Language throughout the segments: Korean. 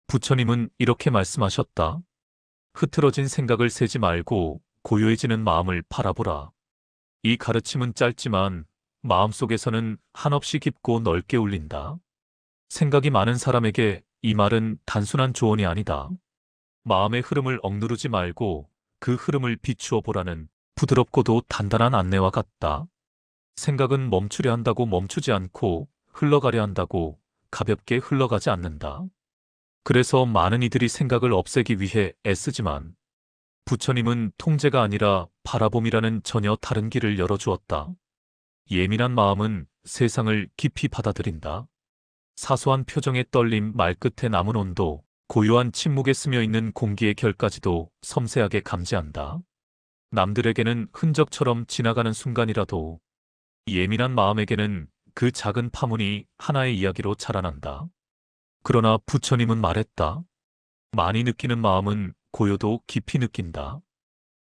부처님은 이렇게 말씀하셨다. 흐트러진 생각을 세지 말고 고요해지는 마음을 바라보라. 이 가르침은 짧지만 마음속에서는 한없이 깊고 넓게 울린다. 생각이 많은 사람에게 이 말은 단순한 조언이 아니다. 마음의 흐름을 억누르지 말고 그 흐름을 비추어 보라는 부드럽고도 단단한 안내와 같다. 생각은 멈추려 한다고 멈추지 않고 흘러가려 한다고 가볍게 흘러가지 않는다. 그래서 많은 이들이 생각을 없애기 위해 애쓰지만 부처님은 통제가 아니라 바라봄이라는 전혀 다른 길을 열어주었다. 예민한 마음은 세상을 깊이 받아들인다. 사소한 표정의 떨림, 말끝의 남은 온도, 고요한 침묵에 스며 있는 공기의 결까지도 섬세하게 감지한다. 남들에게는 흔적처럼 지나가는 순간이라도 예민한 마음에게는 그 작은 파문이 하나의 이야기로 자라난다. 그러나 부처님은 말했다. 많이 느끼는 마음은 고요도 깊이 느낀다.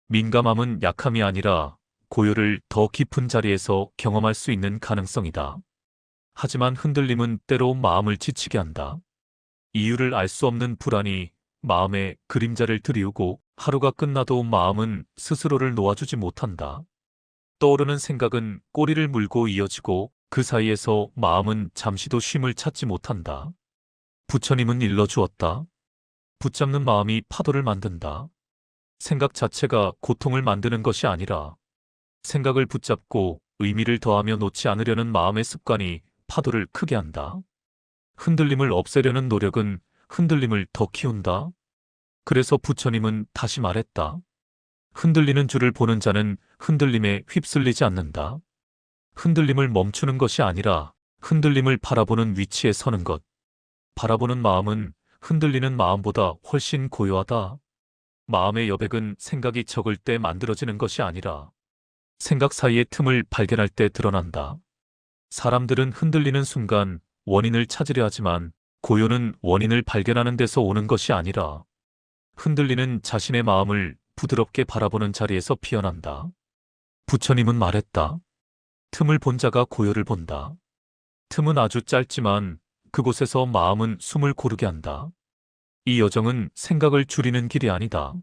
민감함은 약함이 아니라 고요를 더 깊은 자리에서 경험할 수 있는 가능성이다. 하지만 흔들림은 때로 마음을 지치게 한다. 이유를 알 수 없는 불안이 마음에 그림자를 드리우고 하루가 끝나도 마음은 스스로를 놓아주지 못한다. 떠오르는 생각은 꼬리를 물고 이어지고 그 사이에서 마음은 잠시도 쉼을 찾지 못한다. 부처님은 일러주었다. 붙잡는 마음이 파도를 만든다. 생각 자체가 고통을 만드는 것이 아니라 생각을 붙잡고 의미를 더하며 놓지 않으려는 마음의 습관이 파도를 크게 한다. 흔들림을 없애려는 노력은 흔들림을 더 키운다. 그래서 부처님은 다시 말했다. 흔들리는 줄을 보는 자는 흔들림에 휩쓸리지 않는다. 흔들림을 멈추는 것이 아니라 흔들림을 바라보는 위치에 서는 것. 바라보는 마음은 흔들리는 마음보다 훨씬 고요하다. 마음의 여백은 생각이 적을 때 만들어지는 것이 아니라 생각 사이의 틈을 발견할 때 드러난다. 사람들은 흔들리는 순간 원인을 찾으려 하지만 고요는 원인을 발견하는 데서 오는 것이 아니라 흔들리는 자신의 마음을 부드럽게 바라보는 자리에서 피어난다. 부처님은 말했다. 틈을 본 자가 고요를 본다. 틈은 아주 짧지만 그곳에서 마음은 숨을 고르게 한다. 이 여정은 생각을 줄이는 길이 아니다.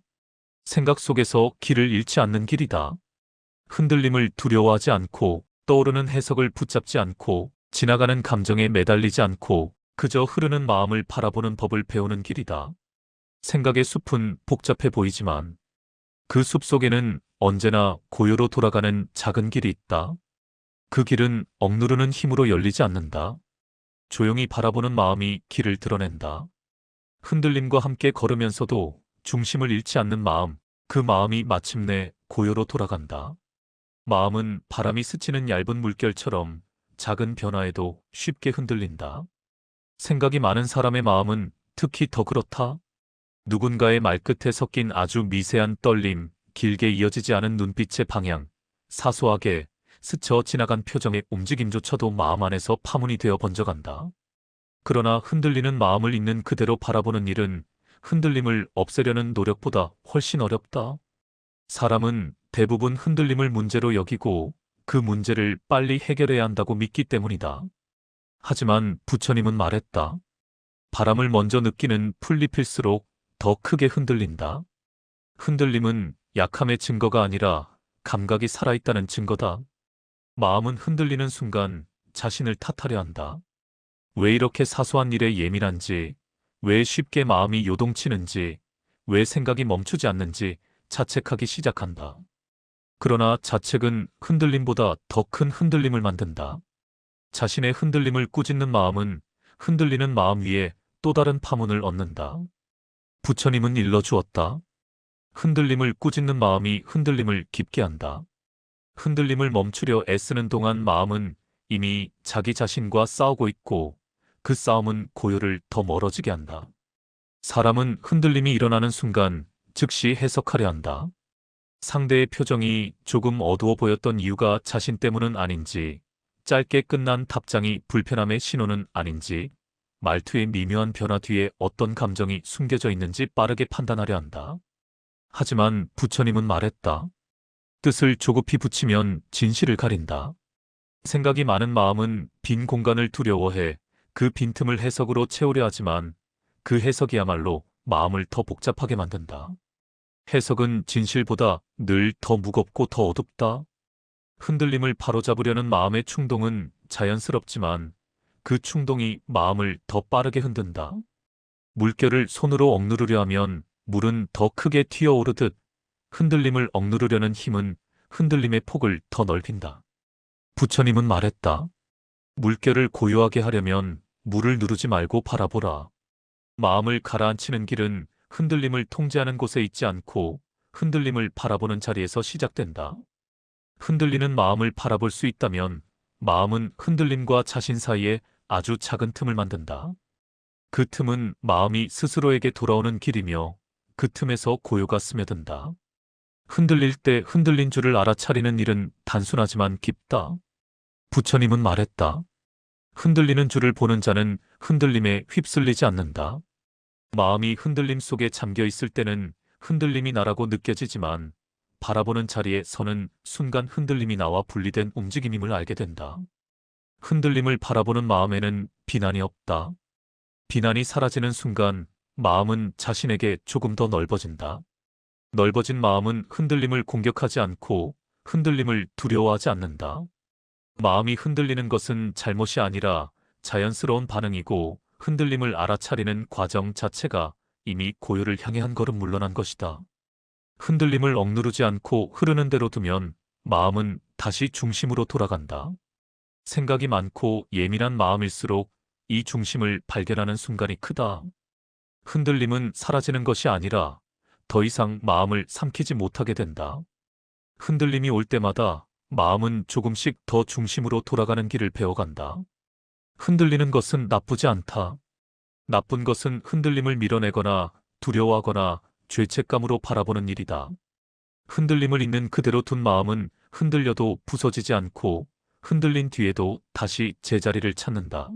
생각 속에서 길을 잃지 않는 길이다. 흔들림을 두려워하지 않고 떠오르는 해석을 붙잡지 않고 지나가는 감정에 매달리지 않고 그저 흐르는 마음을 바라보는 법을 배우는 길이다. 생각의 숲은 복잡해 보이지만 그 숲 속에는 언제나 고요로 돌아가는 작은 길이 있다. 그 길은 억누르는 힘으로 열리지 않는다. 조용히 바라보는 마음이 길을 드러낸다. 흔들림과 함께 걸으면서도 중심을 잃지 않는 마음, 그 마음이 마침내 고요로 돌아간다. 마음은 바람이 스치는 얇은 물결처럼 작은 변화에도 쉽게 흔들린다. 생각이 많은 사람의 마음은 특히 더 그렇다. 누군가의 말끝에 섞인 아주 미세한 떨림, 길게 이어지지 않은 눈빛의 방향, 사소하게 스쳐 지나간 표정의 움직임조차도 마음 안에서 파문이 되어 번져간다. 그러나 흔들리는 마음을 있는 그대로 바라보는 일은 흔들림을 없애려는 노력보다 훨씬 어렵다. 사람은 대부분 흔들림을 문제로 여기고 그 문제를 빨리 해결해야 한다고 믿기 때문이다. 하지만 부처님은 말했다. 바람을 먼저 느끼는 풀잎일수록 더 크게 흔들린다. 흔들림은 약함의 증거가 아니라 감각이 살아있다는 증거다. 마음은 흔들리는 순간 자신을 탓하려 한다. 왜 이렇게 사소한 일에 예민한지, 왜 쉽게 마음이 요동치는지, 왜 생각이 멈추지 않는지 자책하기 시작한다. 그러나 자책은 흔들림보다 더 큰 흔들림을 만든다. 자신의 흔들림을 꾸짖는 마음은 흔들리는 마음 위에 또 다른 파문을 얻는다. 부처님은 일러주었다. 흔들림을 꾸짖는 마음이 흔들림을 깊게 한다. 흔들림을 멈추려 애쓰는 동안 마음은 이미 자기 자신과 싸우고 있고 그 싸움은 고요를 더 멀어지게 한다. 사람은 흔들림이 일어나는 순간 즉시 해석하려 한다. 상대의 표정이 조금 어두워 보였던 이유가 자신 때문은 아닌지, 짧게 끝난 답장이 불편함의 신호는 아닌지, 말투의 미묘한 변화 뒤에 어떤 감정이 숨겨져 있는지 빠르게 판단하려 한다. 하지만 부처님은 말했다. 뜻을 조급히 붙이면 진실을 가린다. 생각이 많은 마음은 빈 공간을 두려워해 그 빈틈을 해석으로 채우려 하지만 그 해석이야말로 마음을 더 복잡하게 만든다. 해석은 진실보다 늘 더 무겁고 더 어둡다. 흔들림을 바로잡으려는 마음의 충동은 자연스럽지만 그 충동이 마음을 더 빠르게 흔든다. 물결을 손으로 억누르려 하면 물은 더 크게 튀어오르듯 흔들림을 억누르려는 힘은 흔들림의 폭을 더 넓힌다. 부처님은 말했다. 물결을 고요하게 하려면 물을 누르지 말고 바라보라. 마음을 가라앉히는 길은 흔들림을 통제하는 곳에 있지 않고 흔들림을 바라보는 자리에서 시작된다. 흔들리는 마음을 바라볼 수 있다면 마음은 흔들림과 자신 사이에 아주 작은 틈을 만든다. 그 틈은 마음이 스스로에게 돌아오는 길이며 그 틈에서 고요가 스며든다. 흔들릴 때 흔들린 줄을 알아차리는 일은 단순하지만 깊다. 부처님은 말했다. 흔들리는 줄을 보는 자는 흔들림에 휩쓸리지 않는다. 마음이 흔들림 속에 잠겨 있을 때는 흔들림이 나라고 느껴지지만 바라보는 자리에 서는 순간 흔들림이 나와 분리된 움직임임을 알게 된다. 흔들림을 바라보는 마음에는 비난이 없다. 비난이 사라지는 순간 마음은 자신에게 조금 더 넓어진다. 넓어진 마음은 흔들림을 공격하지 않고 흔들림을 두려워하지 않는다. 마음이 흔들리는 것은 잘못이 아니라 자연스러운 반응이고 흔들림을 알아차리는 과정 자체가 이미 고요를 향해 한 걸음 물러난 것이다. 흔들림을 억누르지 않고 흐르는 대로 두면 마음은 다시 중심으로 돌아간다. 생각이 많고 예민한 마음일수록 이 중심을 발견하는 순간이 크다. 흔들림은 사라지는 것이 아니라 더 이상 마음을 삼키지 못하게 된다. 흔들림이 올 때마다 마음은 조금씩 더 중심으로 돌아가는 길을 배워간다. 흔들리는 것은 나쁘지 않다. 나쁜 것은 흔들림을 밀어내거나 두려워하거나 죄책감으로 바라보는 일이다. 흔들림을 있는 그대로 둔 마음은 흔들려도 부서지지 않고 흔들린 뒤에도 다시 제자리를 찾는다.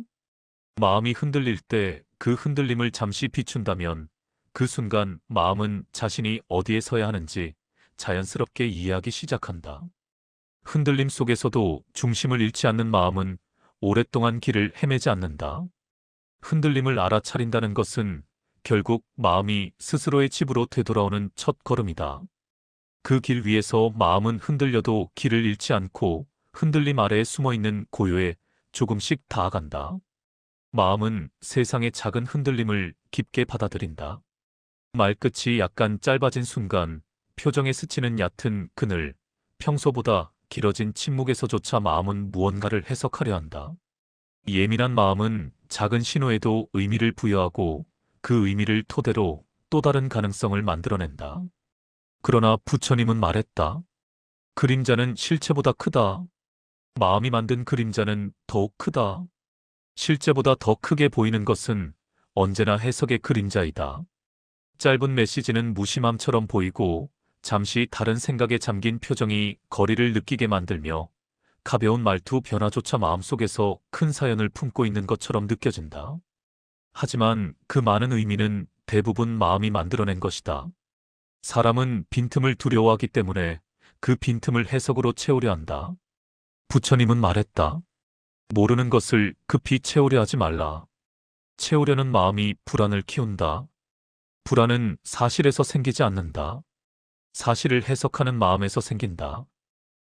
마음이 흔들릴 때 그 흔들림을 잠시 비춘다면 그 순간 마음은 자신이 어디에 서야 하는지 자연스럽게 이해하기 시작한다. 흔들림 속에서도 중심을 잃지 않는 마음은 오랫동안 길을 헤매지 않는다. 흔들림을 알아차린다는 것은 결국 마음이 스스로의 집으로 되돌아오는 첫 걸음이다. 그 길 위에서 마음은 흔들려도 길을 잃지 않고 흔들림 아래에 숨어있는 고요에 조금씩 닿아간다. 마음은 세상의 작은 흔들림을 깊게 받아들인다. 말끝이 약간 짧아진 순간 표정에 스치는 얕은 그늘, 평소보다 길어진 침묵에서조차 마음은 무언가를 해석하려 한다. 예민한 마음은 작은 신호에도 의미를 부여하고 그 의미를 토대로 또 다른 가능성을 만들어낸다. 그러나 부처님은 말했다. 그림자는 실체보다 크다. 마음이 만든 그림자는 더욱 크다. 실제보다 더 크게 보이는 것은 언제나 해석의 그림자이다. 짧은 메시지는 무심함처럼 보이고 잠시 다른 생각에 잠긴 표정이 거리를 느끼게 만들며 가벼운 말투 변화조차 마음속에서 큰 사연을 품고 있는 것처럼 느껴진다. 하지만 그 많은 의미는 대부분 마음이 만들어낸 것이다. 사람은 빈틈을 두려워하기 때문에 그 빈틈을 해석으로 채우려 한다. 부처님은 말했다. 모르는 것을 급히 채우려 하지 말라. 채우려는 마음이 불안을 키운다. 불안은 사실에서 생기지 않는다. 사실을 해석하는 마음에서 생긴다.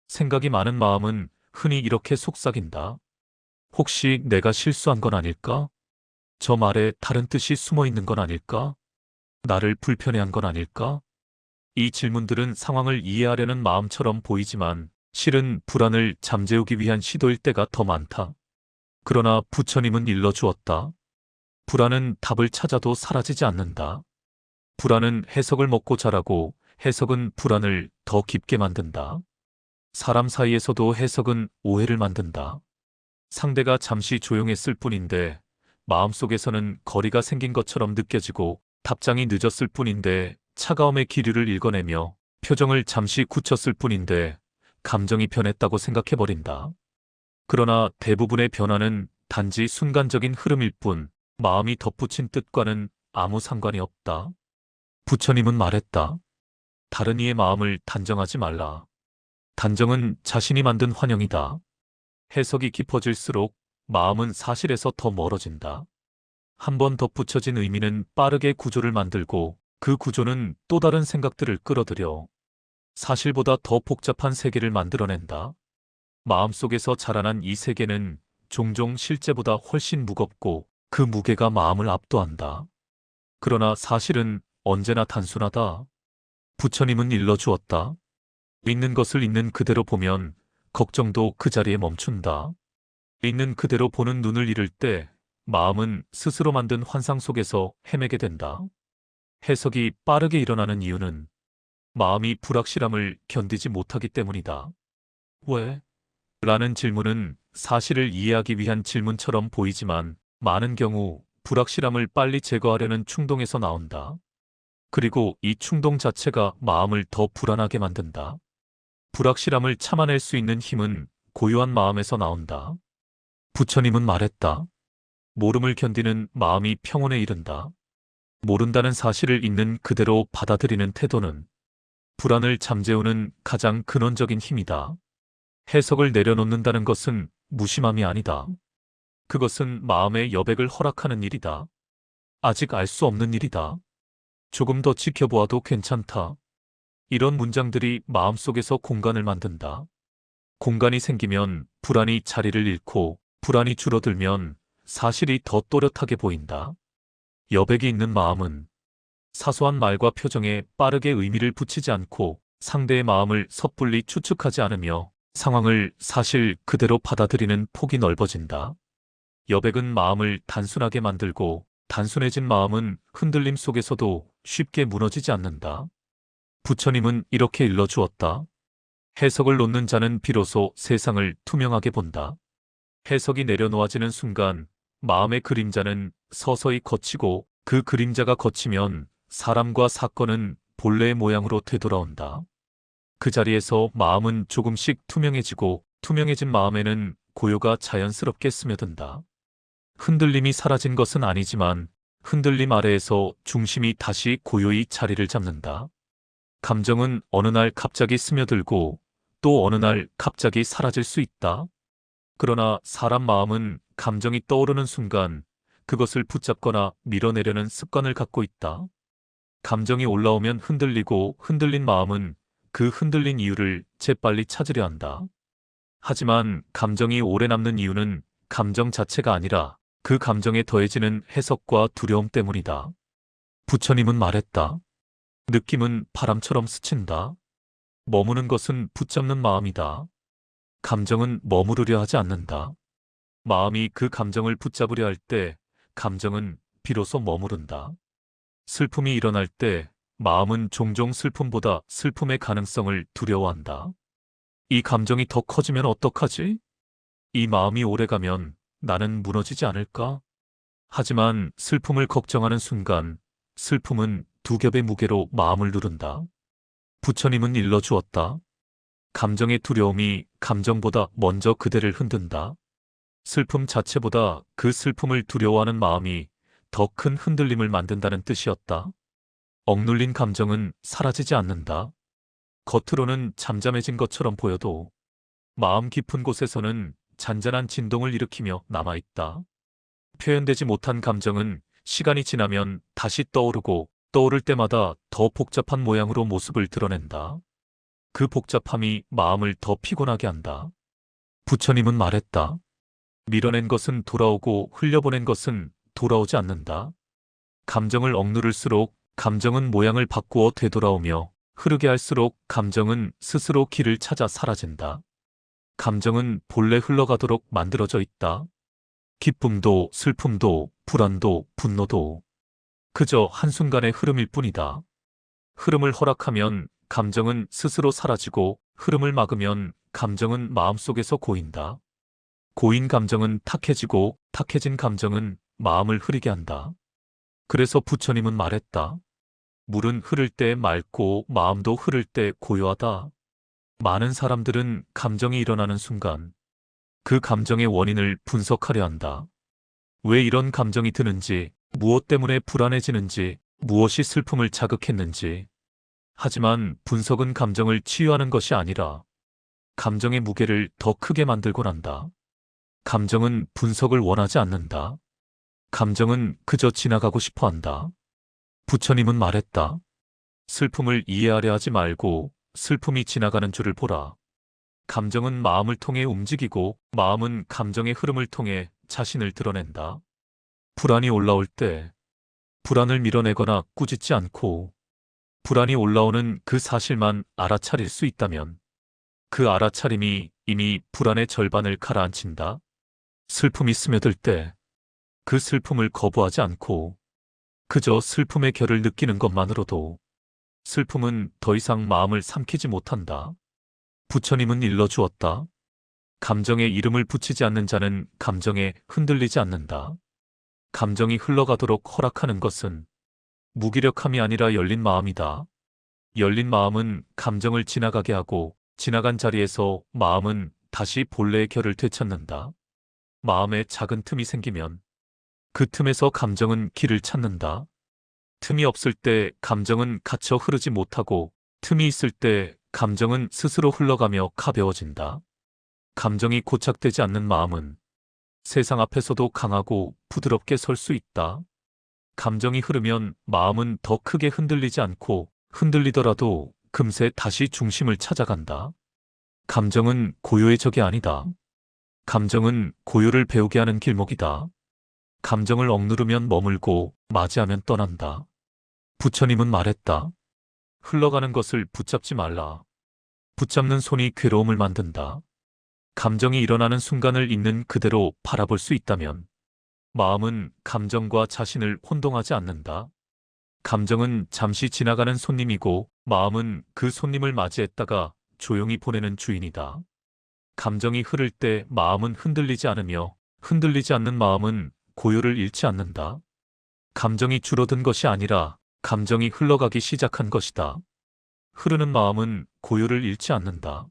생각이 많은 마음은 흔히 이렇게 속삭인다. 혹시 내가 실수한 건 아닐까? 저 말에 다른 뜻이 숨어 있는 건 아닐까? 나를 불편해한 건 아닐까? 이 질문들은 상황을 이해하려는 마음처럼 보이지만 실은 불안을 잠재우기 위한 시도일 때가 더 많다. 그러나 부처님은 일러주었다. 불안은 답을 찾아도 사라지지 않는다. 불안은 해석을 먹고 자라고 해석은 불안을 더 깊게 만든다. 사람 사이에서도 해석은 오해를 만든다. 상대가 잠시 조용했을 뿐인데 마음속에서는 거리가 생긴 것처럼 느껴지고 답장이 늦었을 뿐인데 차가움의 기류를 읽어내며 표정을 잠시 굳혔을 뿐인데 감정이 변했다고 생각해버린다. 그러나 대부분의 변화는 단지 순간적인 흐름일 뿐 마음이 덧붙인 뜻과는 아무 상관이 없다. 부처님은 말했다. 다른 이의 마음을 단정하지 말라. 단정은 자신이 만든 환영이다. 해석이 깊어질수록 마음은 사실에서 더 멀어진다. 한 번 덧붙여진 의미는 빠르게 구조를 만들고 그 구조는 또 다른 생각들을 끌어들여 사실보다 더 복잡한 세계를 만들어낸다. 마음속에서 자라난 이 세계는 종종 실제보다 훨씬 무겁고 그 무게가 마음을 압도한다. 그러나 사실은 언제나 단순하다. 부처님은 일러주었다. 있는 것을 있는 그대로 보면 걱정도 그 자리에 멈춘다. 있는 그대로 보는 눈을 잃을 때 마음은 스스로 만든 환상 속에서 헤매게 된다. 해석이 빠르게 일어나는 이유는 마음이 불확실함을 견디지 못하기 때문이다. 왜? 라는 질문은 사실을 이해하기 위한 질문처럼 보이지만 많은 경우 불확실함을 빨리 제거하려는 충동에서 나온다. 그리고 이 충동 자체가 마음을 더 불안하게 만든다. 불확실함을 참아낼 수 있는 힘은 고요한 마음에서 나온다. 부처님은 말했다. 모름을 견디는 마음이 평온에 이른다. 모른다는 사실을 있는 그대로 받아들이는 태도는 불안을 잠재우는 가장 근원적인 힘이다. 해석을 내려놓는다는 것은 무심함이 아니다. 그것은 마음의 여백을 허락하는 일이다. 아직 알 수 없는 일이다. 조금 더 지켜보아도 괜찮다. 이런 문장들이 마음속에서 공간을 만든다. 공간이 생기면 불안이 자리를 잃고 불안이 줄어들면 사실이 더 또렷하게 보인다. 여백이 있는 마음은 사소한 말과 표정에 빠르게 의미를 붙이지 않고 상대의 마음을 섣불리 추측하지 않으며 상황을 사실 그대로 받아들이는 폭이 넓어진다. 여백은 마음을 단순하게 만들고 단순해진 마음은 흔들림 속에서도 쉽게 무너지지 않는다. 부처님은 이렇게 일러주었다. 해석을 놓는 자는 비로소 세상을 투명하게 본다. 해석이 내려놓아지는 순간 마음의 그림자는 서서히 걷히고 그 그림자가 걷히면 사람과 사건은 본래의 모양으로 되돌아온다. 그 자리에서 마음은 조금씩 투명해지고 투명해진 마음에는 고요가 자연스럽게 스며든다. 흔들림이 사라진 것은 아니지만 흔들림 아래에서 중심이 다시 고요히 자리를 잡는다. 감정은 어느 날 갑자기 스며들고 또 어느 날 갑자기 사라질 수 있다. 그러나 사람 마음은 감정이 떠오르는 순간 그것을 붙잡거나 밀어내려는 습관을 갖고 있다. 감정이 올라오면 흔들리고 흔들린 마음은 그 흔들린 이유를 재빨리 찾으려 한다. 하지만 감정이 오래 남는 이유는 감정 자체가 아니라 그 감정에 더해지는 해석과 두려움 때문이다. 부처님은 말했다. 느낌은 바람처럼 스친다. 머무는 것은 붙잡는 마음이다. 감정은 머무르려 하지 않는다. 마음이 그 감정을 붙잡으려 할 때 감정은 비로소 머무른다. 슬픔이 일어날 때 마음은 종종 슬픔보다 슬픔의 가능성을 두려워한다. 이 감정이 더 커지면 어떡하지? 이 마음이 오래가면 나는 무너지지 않을까? 하지만 슬픔을 걱정하는 순간 슬픔은 두 겹의 무게로 마음을 누른다. 부처님은 일러주었다. 감정의 두려움이 감정보다 먼저 그대를 흔든다. 슬픔 자체보다 그 슬픔을 두려워하는 마음이 더 큰 흔들림을 만든다는 뜻이었다. 억눌린 감정은 사라지지 않는다. 겉으로는 잠잠해진 것처럼 보여도 마음 깊은 곳에서는 잔잔한 진동을 일으키며 남아있다. 표현되지 못한 감정은 시간이 지나면 다시 떠오르고 떠오를 때마다 더 복잡한 모양으로 모습을 드러낸다. 그 복잡함이 마음을 더 피곤하게 한다. 부처님은 말했다. 밀어낸 것은 돌아오고 흘려보낸 것은 돌아오지 않는다. 감정을 억누를수록 감정은 모양을 바꾸어 되돌아오며 흐르게 할수록 감정은 스스로 길을 찾아 사라진다. 감정은 본래 흘러가도록 만들어져 있다. 기쁨도 슬픔도 불안도 분노도 그저 한순간의 흐름일 뿐이다. 흐름을 허락하면 감정은 스스로 사라지고 흐름을 막으면 감정은 마음속에서 고인다. 고인 감정은 탁해지고 탁해진 감정은 마음을 흐리게 한다. 그래서 부처님은 말했다. 물은 흐를 때 맑고 마음도 흐를 때 고요하다. 많은 사람들은 감정이 일어나는 순간 그 감정의 원인을 분석하려 한다. 왜 이런 감정이 드는지, 무엇 때문에 불안해지는지, 무엇이 슬픔을 자극했는지. 하지만 분석은 감정을 치유하는 것이 아니라 감정의 무게를 더 크게 만들곤 한다. 감정은 분석을 원하지 않는다. 감정은 그저 지나가고 싶어 한다. 부처님은 말했다. 슬픔을 이해하려 하지 말고 슬픔이 지나가는 줄을 보라. 감정은 마음을 통해 움직이고 마음은 감정의 흐름을 통해 자신을 드러낸다. 불안이 올라올 때 불안을 밀어내거나 꾸짖지 않고 불안이 올라오는 그 사실만 알아차릴 수 있다면 그 알아차림이 이미 불안의 절반을 가라앉힌다. 슬픔이 스며들 때 그 슬픔을 거부하지 않고 그저 슬픔의 결을 느끼는 것만으로도 슬픔은 더 이상 마음을 삼키지 못한다. 부처님은 일러주었다. 감정에 이름을 붙이지 않는 자는 감정에 흔들리지 않는다. 감정이 흘러가도록 허락하는 것은 무기력함이 아니라 열린 마음이다. 열린 마음은 감정을 지나가게 하고 지나간 자리에서 마음은 다시 본래의 결을 되찾는다. 마음에 작은 틈이 생기면 그 틈에서 감정은 길을 찾는다. 틈이 없을 때 감정은 갇혀 흐르지 못하고 틈이 있을 때 감정은 스스로 흘러가며 가벼워진다. 감정이 고착되지 않는 마음은 세상 앞에서도 강하고 부드럽게 설 수 있다. 감정이 흐르면 마음은 더 크게 흔들리지 않고 흔들리더라도 금세 다시 중심을 찾아간다. 감정은 고요의 적이 아니다. 감정은 고요를 배우게 하는 길목이다. 감정을 억누르면 머물고 맞이하면 떠난다. 부처님은 말했다. 흘러가는 것을 붙잡지 말라. 붙잡는 손이 괴로움을 만든다. 감정이 일어나는 순간을 있는 그대로 바라볼 수 있다면 마음은 감정과 자신을 혼동하지 않는다. 감정은 잠시 지나가는 손님이고 마음은 그 손님을 맞이했다가 조용히 보내는 주인이다. 감정이 흐를 때 마음은 흔들리지 않으며 흔들리지 않는 마음은 고요를 잃지 않는다. 감정이 줄어든 것이 아니라 감정이 흘러가기 시작한 것이다. 흐르는 마음은 고요를 잃지 않는다.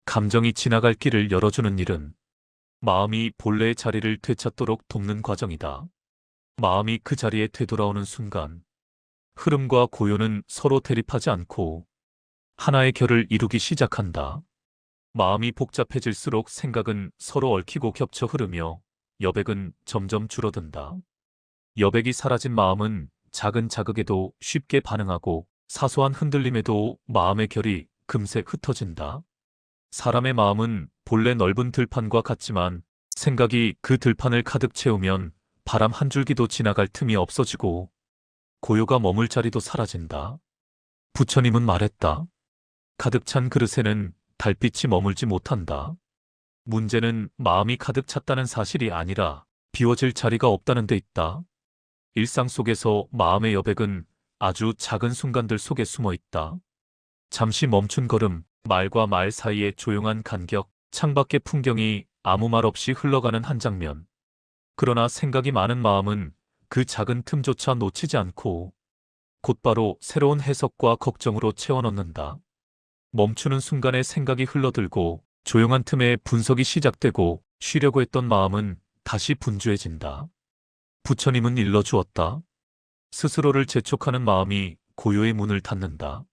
감정이 지나갈 길을 열어주는 일은 마음이 본래의 자리를 되찾도록 돕는 과정이다. 마음이 그 자리에 되돌아오는 순간 흐름과 고요는 서로 대립하지 않고 하나의 결을 이루기 시작한다. 마음이 복잡해질수록 생각은 서로 얽히고 겹쳐 흐르며 여백은 점점 줄어든다. 여백이 사라진 마음은 작은 자극에도 쉽게 반응하고 사소한 흔들림에도 마음의 결이 금세 흩어진다. 사람의 마음은 본래 넓은 들판과 같지만 생각이 그 들판을 가득 채우면 바람 한 줄기도 지나갈 틈이 없어지고 고요가 머물 자리도 사라진다. 부처님은 말했다. 가득 찬 그릇에는 달빛이 머물지 못한다. 문제는 마음이 가득 찼다는 사실이 아니라 비워질 자리가 없다는 데 있다. 일상 속에서 마음의 여백은 아주 작은 순간들 속에 숨어 있다. 잠시 멈춘 걸음, 말과 말 사이의 조용한 간격, 창밖의 풍경이 아무 말 없이 흘러가는 한 장면. 그러나 생각이 많은 마음은 그 작은 틈조차 놓치지 않고 곧바로 새로운 해석과 걱정으로 채워넣는다. 멈추는 순간에 생각이 흘러들고 조용한 틈에 분석이 시작되고 쉬려고 했던 마음은 다시 분주해진다. 부처님은 일러주었다. 스스로를 재촉하는 마음이 고요의 문을 닫는다.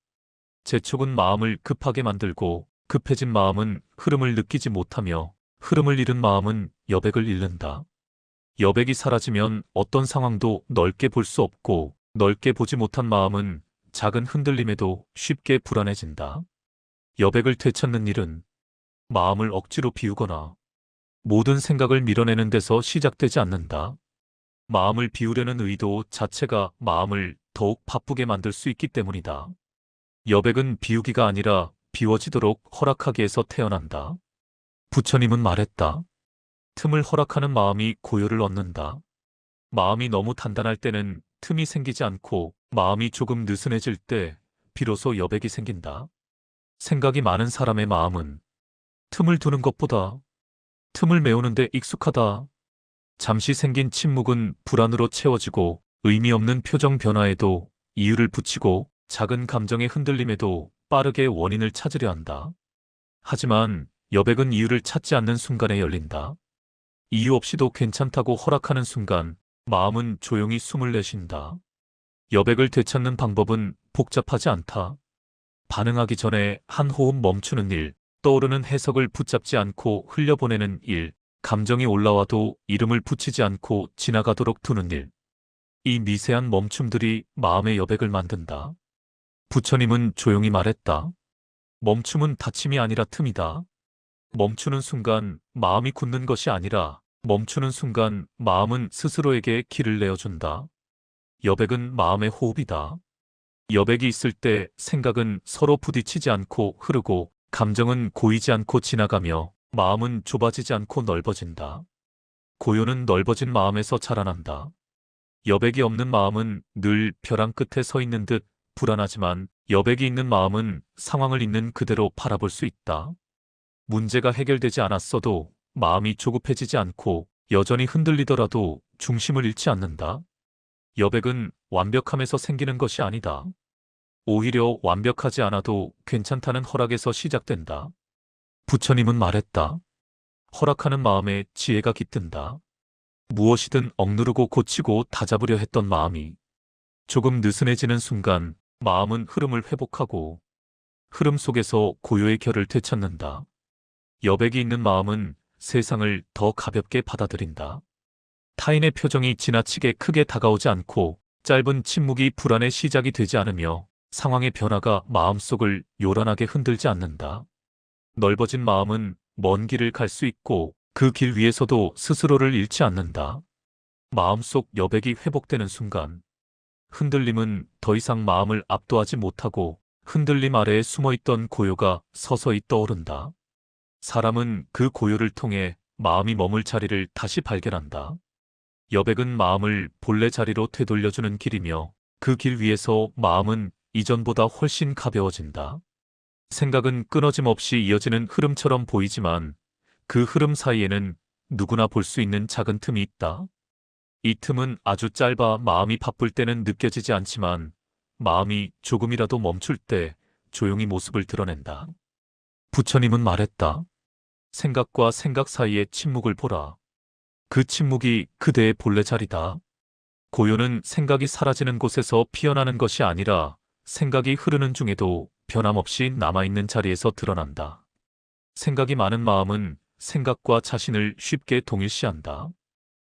재촉은 마음을 급하게 만들고 급해진 마음은 흐름을 느끼지 못하며 흐름을 잃은 마음은 여백을 잃는다. 여백이 사라지면 어떤 상황도 넓게 볼 수 없고 넓게 보지 못한 마음은 작은 흔들림에도 쉽게 불안해진다. 여백을 되찾는 일은 마음을 억지로 비우거나 모든 생각을 밀어내는 데서 시작되지 않는다. 마음을 비우려는 의도 자체가 마음을 더욱 바쁘게 만들 수 있기 때문이다. 여백은 비우기가 아니라 비워지도록 허락하기에서 태어난다. 부처님은 말했다. 틈을 허락하는 마음이 고요를 얻는다. 마음이 너무 단단할 때는 틈이 생기지 않고 마음이 조금 느슨해질 때 비로소 여백이 생긴다. 생각이 많은 사람의 마음은 틈을 두는 것보다 틈을 메우는데 익숙하다. 잠시 생긴 침묵은 불안으로 채워지고 의미 없는 표정 변화에도 이유를 붙이고 작은 감정의 흔들림에도 빠르게 원인을 찾으려 한다. 하지만 여백은 이유를 찾지 않는 순간에 열린다. 이유 없이도 괜찮다고 허락하는 순간 마음은 조용히 숨을 내쉰다. 여백을 되찾는 방법은 복잡하지 않다. 반응하기 전에 한 호흡 멈추는 일, 떠오르는 해석을 붙잡지 않고 흘려보내는 일, 감정이 올라와도 이름을 붙이지 않고 지나가도록 두는 일. 이 미세한 멈춤들이 마음의 여백을 만든다. 부처님은 조용히 말했다. 멈춤은 다침이 아니라 틈이다. 멈추는 순간 마음이 굳는 것이 아니라 멈추는 순간 마음은 스스로에게 길을 내어준다. 여백은 마음의 호흡이다. 여백이 있을 때 생각은 서로 부딪히지 않고 흐르고 감정은 고이지 않고 지나가며 마음은 좁아지지 않고 넓어진다. 고요는 넓어진 마음에서 자라난다. 여백이 없는 마음은 늘 벼랑 끝에 서 있는 듯 불안하지만 여백이 있는 마음은 상황을 있는 그대로 바라볼 수 있다. 문제가 해결되지 않았어도 마음이 조급해지지 않고 여전히 흔들리더라도 중심을 잃지 않는다. 여백은 완벽함에서 생기는 것이 아니다. 오히려 완벽하지 않아도 괜찮다는 허락에서 시작된다. 부처님은 말했다. 허락하는 마음에 지혜가 깃든다. 무엇이든 억누르고 고치고 다잡으려 했던 마음이 조금 느슨해지는 순간 마음은 흐름을 회복하고 흐름 속에서 고요의 결을 되찾는다. 여백이 있는 마음은 세상을 더 가볍게 받아들인다. 타인의 표정이 지나치게 크게 다가오지 않고 짧은 침묵이 불안의 시작이 되지 않으며 상황의 변화가 마음속을 요란하게 흔들지 않는다. 넓어진 마음은 먼 길을 갈 수 있고 그 길 위에서도 스스로를 잃지 않는다. 마음속 여백이 회복되는 순간 흔들림은 더 이상 마음을 압도하지 못하고 흔들림 아래에 숨어있던 고요가 서서히 떠오른다. 사람은 그 고요를 통해 마음이 머물 자리를 다시 발견한다. 여백은 마음을 본래 자리로 되돌려주는 길이며 그 길 위에서 마음은 이전보다 훨씬 가벼워진다. 생각은 끊어짐 없이 이어지는 흐름처럼 보이지만 그 흐름 사이에는 누구나 볼 수 있는 작은 틈이 있다. 이 틈은 아주 짧아 마음이 바쁠 때는 느껴지지 않지만 마음이 조금이라도 멈출 때 조용히 모습을 드러낸다. 부처님은 말했다. 생각과 생각 사이의 침묵을 보라. 그 침묵이 그대의 본래 자리다. 고요는 생각이 사라지는 곳에서 피어나는 것이 아니라 생각이 흐르는 중에도 변함없이 남아있는 자리에서 드러난다. 생각이 많은 마음은 생각과 자신을 쉽게 동일시한다.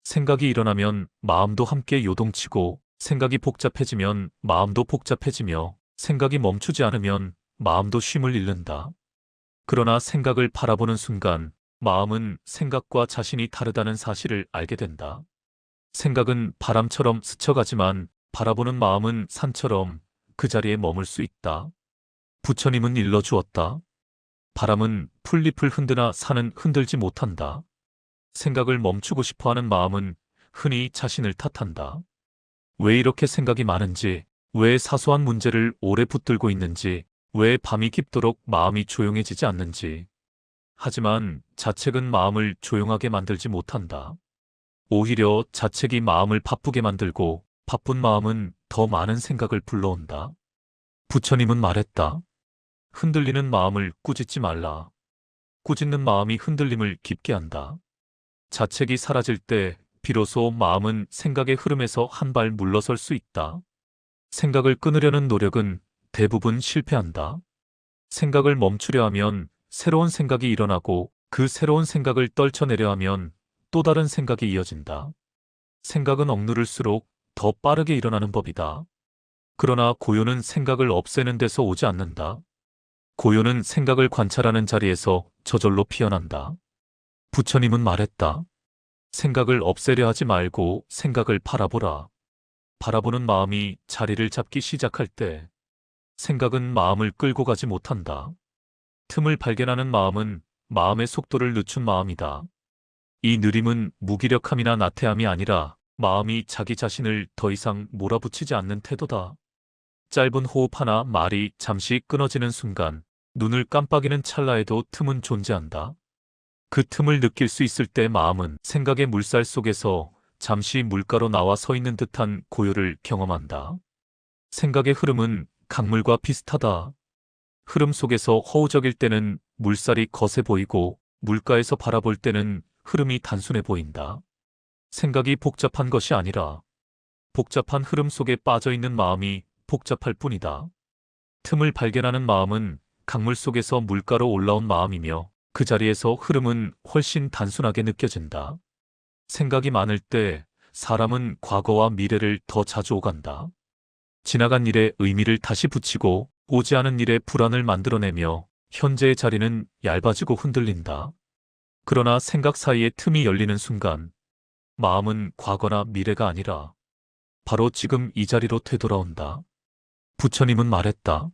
생각이 일어나면 마음도 함께 요동치고 생각이 복잡해지면 마음도 복잡해지며 생각이 멈추지 않으면 마음도 쉼을 잃는다. 그러나 생각을 바라보는 순간 마음은 생각과 자신이 다르다는 사실을 알게 된다. 생각은 바람처럼 스쳐가지만 바라보는 마음은 산처럼 그 자리에 머물 수 있다. 부처님은 일러주었다. 바람은 풀잎을 흔드나 산은 흔들지 못한다. 생각을 멈추고 싶어하는 마음은 흔히 자신을 탓한다. 왜 이렇게 생각이 많은지, 왜 사소한 문제를 오래 붙들고 있는지, 왜 밤이 깊도록 마음이 조용해지지 않는지. 하지만 자책은 마음을 조용하게 만들지 못한다. 오히려 자책이 마음을 바쁘게 만들고 바쁜 마음은 더 많은 생각을 불러온다. 부처님은 말했다. 흔들리는 마음을 꾸짖지 말라. 꾸짖는 마음이 흔들림을 깊게 한다. 자책이 사라질 때 비로소 마음은 생각의 흐름에서 한 발 물러설 수 있다. 생각을 끊으려는 노력은 대부분 실패한다. 생각을 멈추려 하면 새로운 생각이 일어나고 그 새로운 생각을 떨쳐내려 하면 또 다른 생각이 이어진다. 생각은 억누를수록 더 빠르게 일어나는 법이다. 그러나 고요는 생각을 없애는 데서 오지 않는다. 고요는 생각을 관찰하는 자리에서 저절로 피어난다. 부처님은 말했다. 생각을 없애려 하지 말고 생각을 바라보라. 바라보는 마음이 자리를 잡기 시작할 때 생각은 마음을 끌고 가지 못한다. 틈을 발견하는 마음은 마음의 속도를 늦춘 마음이다. 이 느림은 무기력함이나 나태함이 아니라 마음이 자기 자신을 더 이상 몰아붙이지 않는 태도다. 짧은 호흡 하나 말이 잠시 끊어지는 순간 눈을 깜빡이는 찰나에도 틈은 존재한다. 그 틈을 느낄 수 있을 때 마음은 생각의 물살 속에서 잠시 물가로 나와 서 있는 듯한 고요를 경험한다. 생각의 흐름은 강물과 비슷하다. 흐름 속에서 허우적일 때는 물살이 거세 보이고 물가에서 바라볼 때는 흐름이 단순해 보인다. 생각이 복잡한 것이 아니라 복잡한 흐름 속에 빠져 있는 마음이 복잡할 뿐이다. 틈을 발견하는 마음은 강물 속에서 물가로 올라온 마음이며 그 자리에서 흐름은 훨씬 단순하게 느껴진다. 생각이 많을 때 사람은 과거와 미래를 더 자주 오간다. 지나간 일에 의미를 다시 붙이고 오지 않은 일에 불안을 만들어내며 현재의 자리는 얇아지고 흔들린다. 그러나 생각 사이에 틈이 열리는 순간 마음은 과거나 미래가 아니라 바로 지금 이 자리로 되돌아온다. 부처님은 말했다.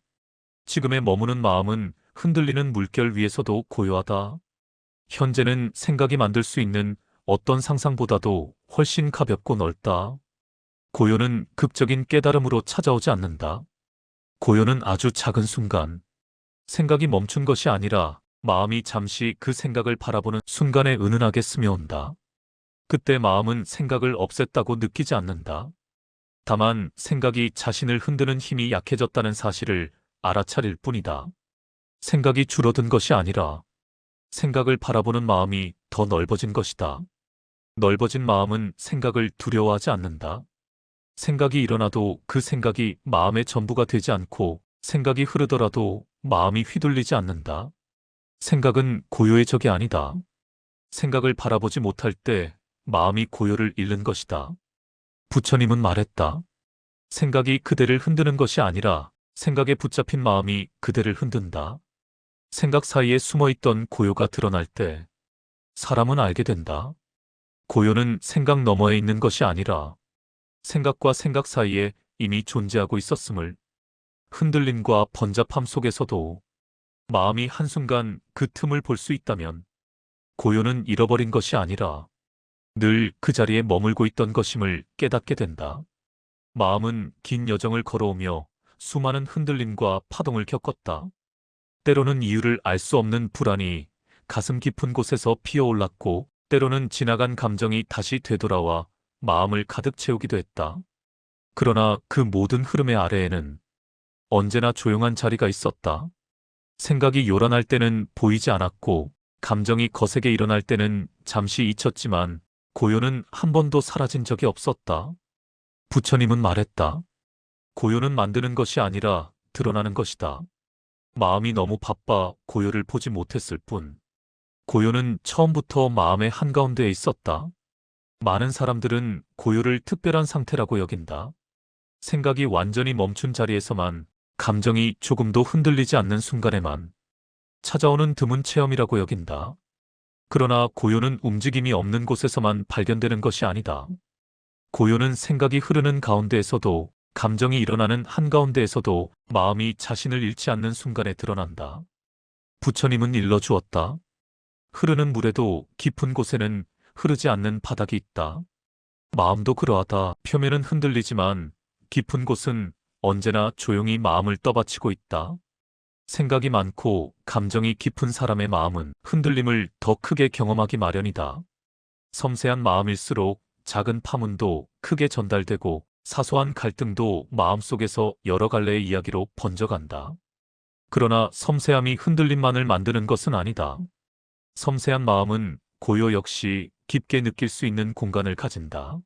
지금에 머무는 마음은 흔들리는 물결 위에서도 고요하다. 현재는 생각이 만들 수 있는 어떤 상상보다도 훨씬 가볍고 넓다. 고요는 극적인 깨달음으로 찾아오지 않는다. 고요는 아주 작은 순간, 생각이 멈춘 것이 아니라 마음이 잠시 그 생각을 바라보는 순간에 은은하게 스며온다. 그때 마음은 생각을 없앴다고 느끼지 않는다. 다만 생각이 자신을 흔드는 힘이 약해졌다는 사실을 알아차릴 뿐이다. 생각이 줄어든 것이 아니라 생각을 바라보는 마음이 더 넓어진 것이다. 넓어진 마음은 생각을 두려워하지 않는다. 생각이 일어나도 그 생각이 마음의 전부가 되지 않고 생각이 흐르더라도 마음이 휘둘리지 않는다. 생각은 고요의 적이 아니다. 생각을 바라보지 못할 때 마음이 고요를 잃는 것이다. 부처님은 말했다. 생각이 그대를 흔드는 것이 아니라 생각에 붙잡힌 마음이 그대를 흔든다. 생각 사이에 숨어있던 고요가 드러날 때 사람은 알게 된다. 고요는 생각 너머에 있는 것이 아니라 생각과 생각 사이에 이미 존재하고 있었음을, 흔들림과 번잡함 속에서도 마음이 한순간 그 틈을 볼 수 있다면 고요는 잃어버린 것이 아니라 늘 그 자리에 머물고 있던 것임을 깨닫게 된다. 마음은 긴 여정을 걸어오며 수많은 흔들림과 파동을 겪었다. 때로는 이유를 알 수 없는 불안이 가슴 깊은 곳에서 피어올랐고, 때로는 지나간 감정이 다시 되돌아와 마음을 가득 채우기도 했다. 그러나 그 모든 흐름의 아래에는 언제나 조용한 자리가 있었다. 생각이 요란할 때는 보이지 않았고, 감정이 거세게 일어날 때는 잠시 잊혔지만 고요는 한 번도 사라진 적이 없었다. 부처님은 말했다. 고요는 만드는 것이 아니라 드러나는 것이다. 마음이 너무 바빠 고요를 보지 못했을 뿐, 고요는 처음부터 마음의 한가운데에 있었다. 많은 사람들은 고요를 특별한 상태라고 여긴다. 생각이 완전히 멈춘 자리에서만, 감정이 조금도 흔들리지 않는 순간에만 찾아오는 드문 체험이라고 여긴다. 그러나 고요는 움직임이 없는 곳에서만 발견되는 것이 아니다. 고요는 생각이 흐르는 가운데에서도, 감정이 일어나는 한가운데에서도 마음이 자신을 잃지 않는 순간에 드러난다. 부처님은 일러주었다. 흐르는 물에도 깊은 곳에는 흐르지 않는 바닥이 있다. 마음도 그러하다. 표면은 흔들리지만 깊은 곳은 언제나 조용히 마음을 떠받치고 있다. 생각이 많고 감정이 깊은 사람의 마음은 흔들림을 더 크게 경험하기 마련이다. 섬세한 마음일수록 작은 파문도 크게 전달되고, 사소한 갈등도 마음속에서 여러 갈래의 이야기로 번져간다. 그러나 섬세함이 흔들림만을 만드는 것은 아니다. 섬세한 마음은 고요 역시 깊게 느낄 수 있는 공간을 가진다.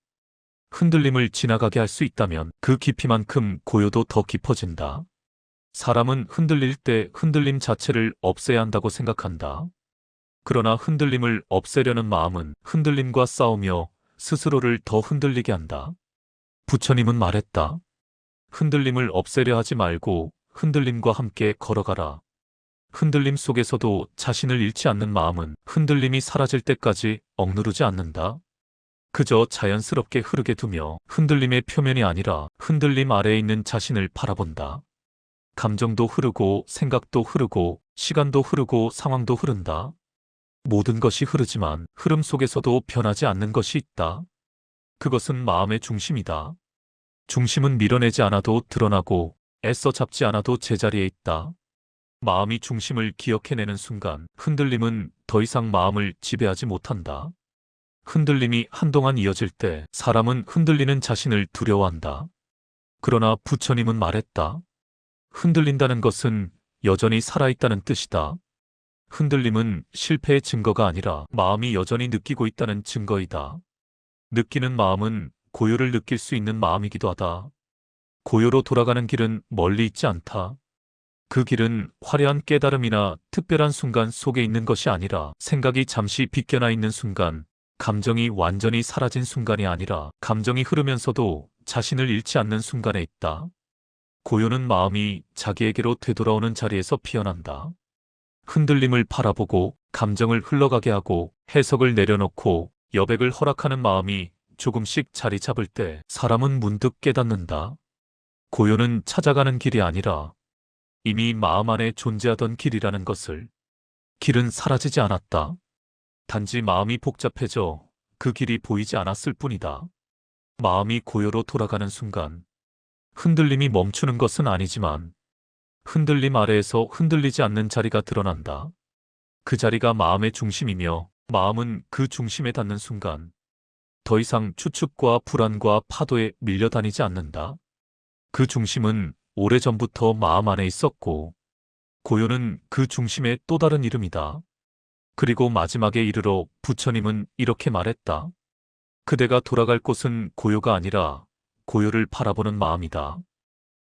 흔들림을 지나가게 할 수 있다면 그 깊이만큼 고요도 더 깊어진다. 사람은 흔들릴 때 흔들림 자체를 없애야 한다고 생각한다. 그러나 흔들림을 없애려는 마음은 흔들림과 싸우며 스스로를 더 흔들리게 한다. 부처님은 말했다. 흔들림을 없애려 하지 말고 흔들림과 함께 걸어가라. 흔들림 속에서도 자신을 잃지 않는 마음은 흔들림이 사라질 때까지 억누르지 않는다. 그저 자연스럽게 흐르게 두며 흔들림의 표면이 아니라 흔들림 아래에 있는 자신을 바라본다. 감정도 흐르고 생각도 흐르고 시간도 흐르고 상황도 흐른다. 모든 것이 흐르지만 흐름 속에서도 변하지 않는 것이 있다. 그것은 마음의 중심이다. 중심은 밀어내지 않아도 드러나고 애써 잡지 않아도 제자리에 있다. 마음이 중심을 기억해내는 순간 흔들림은 더 이상 마음을 지배하지 못한다. 흔들림이 한동안 이어질 때 사람은 흔들리는 자신을 두려워한다. 그러나 부처님은 말했다. 흔들린다는 것은 여전히 살아있다는 뜻이다. 흔들림은 실패의 증거가 아니라 마음이 여전히 느끼고 있다는 증거이다. 느끼는 마음은 고요를 느낄 수 있는 마음이기도 하다. 고요로 돌아가는 길은 멀리 있지 않다. 그 길은 화려한 깨달음이나 특별한 순간 속에 있는 것이 아니라 생각이 잠시 빗겨나 있는 순간, 감정이 완전히 사라진 순간이 아니라 감정이 흐르면서도 자신을 잃지 않는 순간에 있다. 고요는 마음이 자기에게로 되돌아오는 자리에서 피어난다. 흔들림을 바라보고 감정을 흘러가게 하고 해석을 내려놓고 여백을 허락하는 마음이 조금씩 자리 잡을 때 사람은 문득 깨닫는다. 고요는 찾아가는 길이 아니라 이미 마음 안에 존재하던 길이라는 것을. 길은 사라지지 않았다. 단지 마음이 복잡해져 그 길이 보이지 않았을 뿐이다. 마음이 고요로 돌아가는 순간 흔들림이 멈추는 것은 아니지만 흔들림 아래에서 흔들리지 않는 자리가 드러난다. 그 자리가 마음의 중심이며 마음은 그 중심에 닿는 순간 더 이상 추측과 불안과 파도에 밀려다니지 않는다. 그 중심은 오래전부터 마음 안에 있었고 고요는 그 중심의 또 다른 이름이다. 그리고 마지막에 이르러 부처님은 이렇게 말했다. 그대가 돌아갈 곳은 고요가 아니라 고요를 바라보는 마음이다.